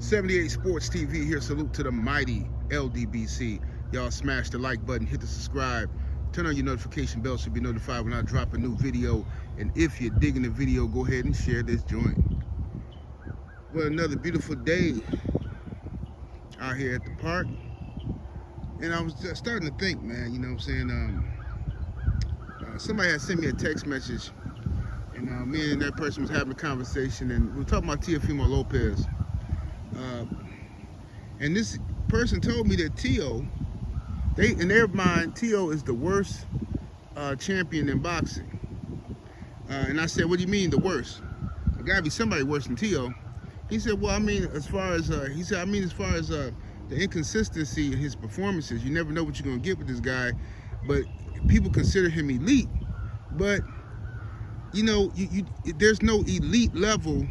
78 Sports TV here. Salute to the mighty LDBC. Y'all smash the like button, hit the subscribe, turn on your notification bell so you'll be notified when I drop a new video. And if you're digging the video, go ahead and share this joint. Well, another beautiful day out here at the park. And I was just starting to think, man, you know what I'm saying? Somebody had sent me a text message, and me and that person was having a conversation, and we were talking about Teofimo Lopez. And this person told me that Teo, in their mind, Teo is the worst champion in boxing. And I said, what do you mean the worst? There gotta be somebody worse than Teo. He said, well, I mean, as far as the inconsistency in his performances, you never know what you're gonna get with this guy. But people consider him elite. But you know, there's no elite level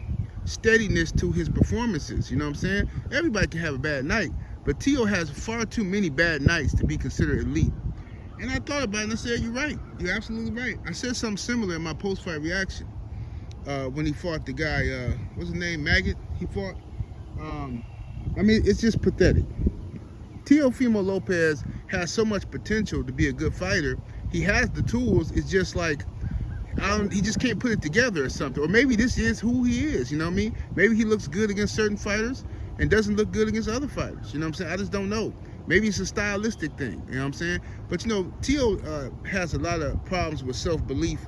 steadiness to his performances. You know what I'm saying? Everybody can have a bad night, but Teo has far too many bad nights to be considered elite. And I thought about it and I said, you're right. You're absolutely right. I said something similar in my post-fight reaction when he fought the guy, what's his name, Maggot? He fought. I mean, it's just pathetic. Teofimo Lopez has so much potential to be a good fighter. He has the tools. It's just like, he just can't put it together or something. Or maybe this is who he is, you know what I mean? Maybe he looks good against certain fighters and doesn't look good against other fighters, you know what I'm saying? I just don't know. Maybe it's a stylistic thing, you know what I'm saying? But you know, Teo has a lot of problems with self-belief.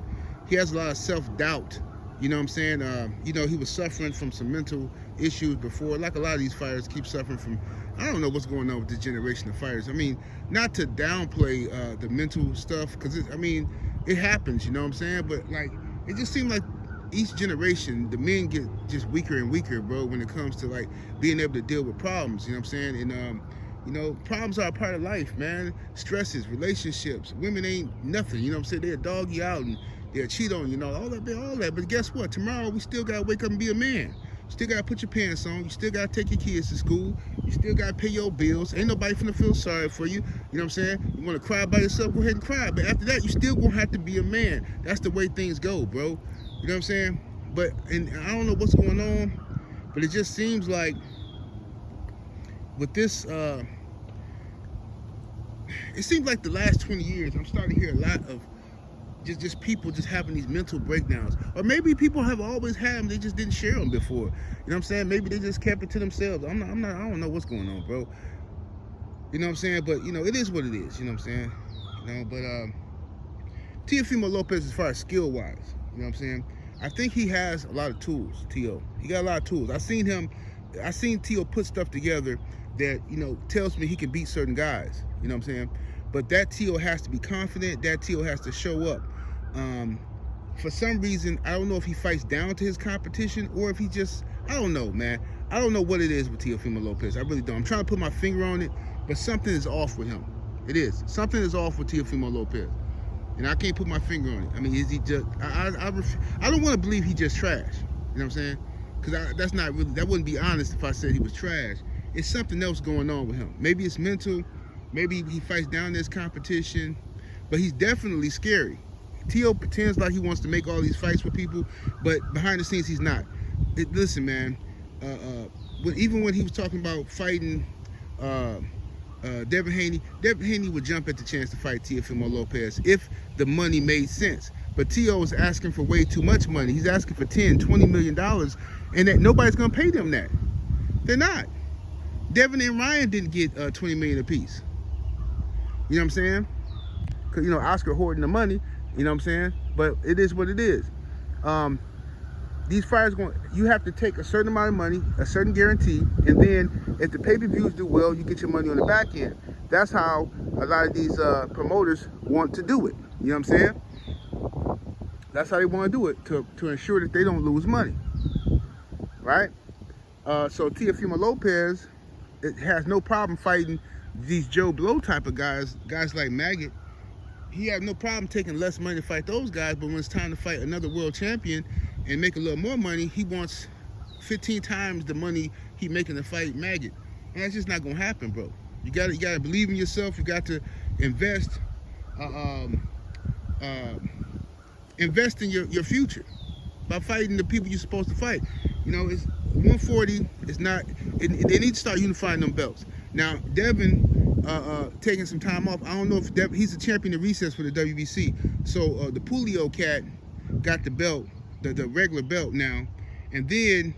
He has a lot of self-doubt, you know what I'm saying? You know, he was suffering from some mental issues before, like a lot of these fighters keep suffering from. I don't know what's going on with this generation of fighters. I mean, not to downplay the mental stuff, because I mean, it happens, you know what I'm saying? But like, it just seems like each generation, the men get just weaker and weaker, bro, when it comes to like being able to deal with problems, you know what I'm saying? And you know, problems are a part of life, man. Stresses, relationships, women ain't nothing, you know what I'm saying? They'll dog you out and they'll cheat on you, you know, all that. But guess what? Tomorrow we still gotta wake up and be a man. You still gotta put your pants on. You still gotta take your kids to school. You still gotta pay your bills. Ain't nobody finna feel sorry for you. You know what I'm saying? You wanna cry by yourself, go ahead and cry. But after that, you still gonna have to be a man. That's the way things go, bro. You know what I'm saying? But, and I don't know what's going on, but it just seems like with this, it seems like the last 20 years, I'm starting to hear a lot of just people just having these mental breakdowns. Or maybe people have always had them, they just didn't share them before. You know what I'm saying? Maybe they just kept it to themselves. I don't know what's going on, bro. You know what I'm saying? But, you know, it is what it is, you know what I'm saying? You know, but Teofimo Lopez, as far as skill-wise, you know what I'm saying? I think he has a lot of tools, Teo. He got a lot of tools. I seen Teo put stuff together that, you know, tells me he can beat certain guys, you know what I'm saying? But that Teo has to be confident. That Teo has to show up. For some reason, I don't know if he fights down to his competition or if he just, I don't know, man. I don't know what it is with Teofimo Lopez. I really don't. I'm trying to put my finger on it, but something is off with him. It is. Something is off with Teofimo Lopez. And I can't put my finger on it. I mean, is he just, I don't want to believe he just trash. You know what I'm saying? Because that's not really, that wouldn't be honest if I said he was trash. It's something else going on with him. Maybe it's mental. Maybe he fights down this competition, but he's definitely scary. Teo pretends like he wants to make all these fights with people, but behind the scenes, he's not. Listen, man, even when he was talking about fighting Devin Haney would jump at the chance to fight Teofimo Lopez if the money made sense. But Teo is asking for way too much money. He's asking for $10-20 million, and that nobody's gonna pay them that. They're not. Devin and Ryan didn't get $20 million apiece. You know what I'm saying? Because, you know, Oscar hoarding the money, you know what I'm saying? But it is what it is. These fighters, you have to take a certain amount of money, a certain guarantee, and then if the pay-per-views do well, you get your money on the back end. That's how a lot of these promoters want to do it. You know what I'm saying? That's how they want to do it, to ensure that they don't lose money. Right? So Teofimo Lopez, it has no problem fighting these Joe Blow type of guys like Maggot. He had no problem taking less money to fight those guys, but when it's time to fight another world champion and make a little more money, he wants 15 times the money he making to fight Maggot. And that's just not gonna happen, bro. You gotta believe in yourself. You got to invest invest in your future by fighting the people you're supposed to fight. You know, it's 140. It's not. They need to start unifying them belts. Now, Devin taking some time off. I don't know if he's a champion in recess for the WBC. So the Pulio cat got the belt, the regular belt now, and then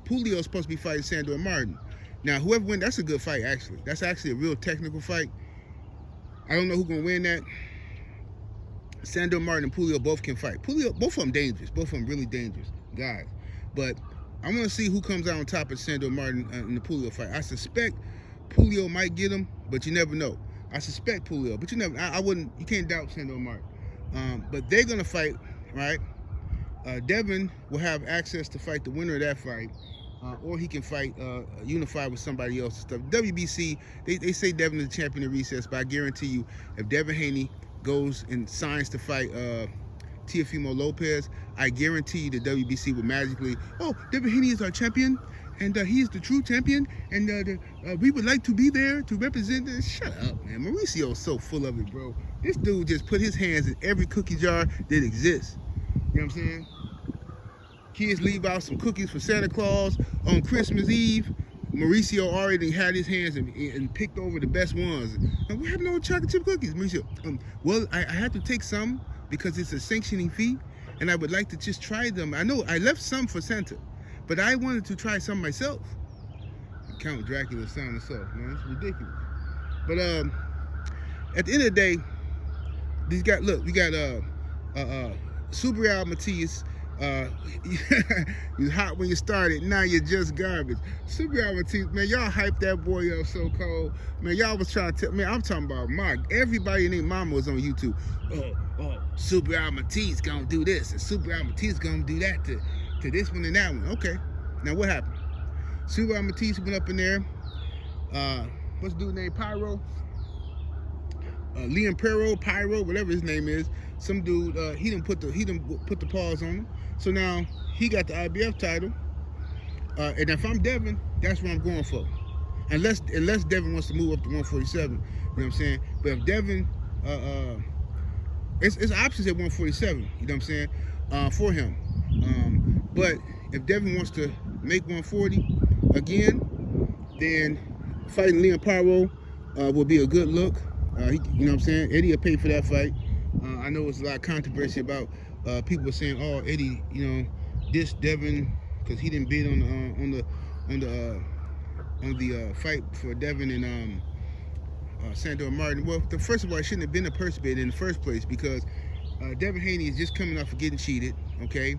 Pulio's supposed to be fighting Sandor Martin. Now, whoever wins, that's a good fight, actually. That's actually a real technical fight. I don't know who's going to win that. Sandor Martin and Pulio both can fight. Pulio, both of them dangerous. Both of them really dangerous guys. But I want to see who comes out on top of Sandor Martin in the Pulio fight. I suspect Pulio might get him, but you never know. I suspect Pulio, but you never. I wouldn't. You can't doubt Sandor Martin. But they're going to fight, right? Devin will have access to fight the winner of that fight. Or he can fight unified with somebody else and stuff. WBC, they say Devin is the champion of recess, but I guarantee you, if Devin Haney goes and signs to fight Teofimo Lopez, I guarantee you the WBC will magically, oh, Devin Haney is our champion, and he is the true champion, and we would like to be there to represent this. Shut up, man. Mauricio's so full of it, bro. This dude just put his hands in every cookie jar that exists. You know what I'm saying? Kids leave out some cookies for Santa Claus on Christmas Eve. Mauricio already had his hands and picked over the best ones. And we have no chocolate chip cookies, Mauricio. Well, I had to take some because it's a sanctioning fee, and I would like to just try them. I know I left some for Santa, but I wanted to try some myself. Count Dracula sound itself, man. It's ridiculous. But at the end of the day, these guys, look, we got Subriel Matias. You hot when you started, now you're just garbage. Subriel Matias, man, y'all hyped that boy up so cold. Man, y'all was trying to tell, man, I'm talking about everybody named Mama was on YouTube. Oh, Subriel Matias gonna do this, and Subriel Matias gonna do that to this one and that one. Okay, now what happened? Subriel Matias went up in there. What's the dude named Pyro? Liam Pyro, whatever his name is. Some dude, he didn't put the pause on him. So now he got the IBF title. And if I'm Devin, that's what I'm going for. Unless Devin wants to move up to 147, you know what I'm saying? But if Devin, it's options at 147, you know what I'm saying, for him. But if Devin wants to make 140 again, then fighting Liam Pyro will be a good look. You know what I'm saying? Eddie will pay for that fight. I know it's a lot of controversy about people saying, "Oh, Eddie, you know, this Devin because he didn't bid on the fight for Devin and Sandor Martin." Well, first of all, it shouldn't have been a purse bid in the first place because Devin Haney is just coming off of getting cheated. Okay,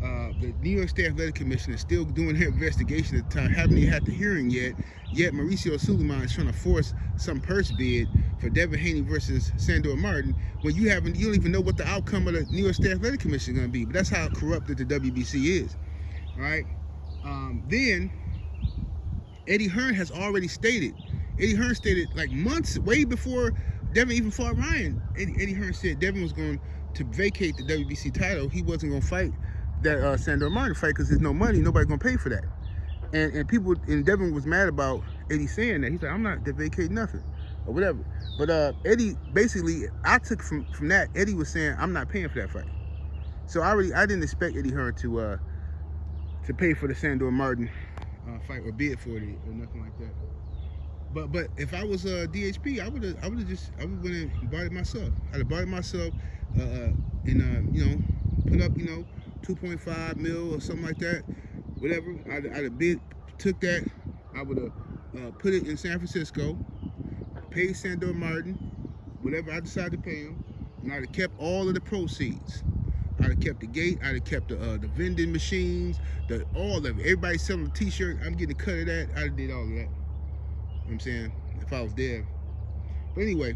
the New York State Athletic Commission is still doing their investigation at the time, haven't even had the hearing yet. Yet Mauricio Suleiman is trying to force some purse bid for Devin Haney versus Sandor Martin when you don't even know what the outcome of the New York State Athletic Commission is going to be. But that's how corrupted the WBC is. All right. Then Eddie Hearn has already stated. Eddie Hearn stated like months, way before Devin even fought Ryan. Eddie Hearn said Devin was going to vacate the WBC title. He wasn't going to fight that Sandor Martin fight because there's no money. Nobody's going to pay for that. And people, and Devin was mad about Eddie saying that. He's like, I'm not vacating nothing or whatever. But Eddie, basically, I took from that, Eddie was saying, I'm not paying for that fight. So I didn't expect Eddie Hearn to pay for the Sandor Martin fight or bid for it or nothing like that. But if I was DHP, I would have went and bought it myself. I'd have bought it myself and you know, put up, you know, 2.5 mil or something like that. Whatever. I'd have took that. I would have put it in San Francisco, paid Sandor Martin, whatever I decided to pay him, and I'd have kept all of the proceeds. I'd have kept the gate. I'd have kept the vending machines, all of it. Everybody selling a T-shirt. I'm getting a cut of that. I'd have did all of that. You know what I'm saying? If I was there. But anyway,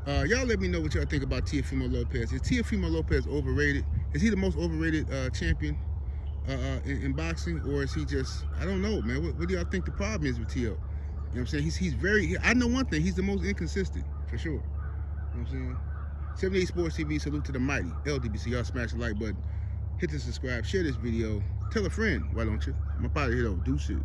y'all let me know what y'all think about Teofimo Lopez. Is Teofimo Lopez overrated? Is he the most overrated champion in boxing, or is he just, I don't know, man. What do y'all think the problem is with Teo? You know what I'm saying? He's very, I know one thing, he's the most inconsistent, for sure. You know what I'm saying? 78 Sports TV, salute to the mighty LDBC. Y'all smash the like button, hit the subscribe, share this video, tell a friend, why don't you? I'm up out of here though, deuces.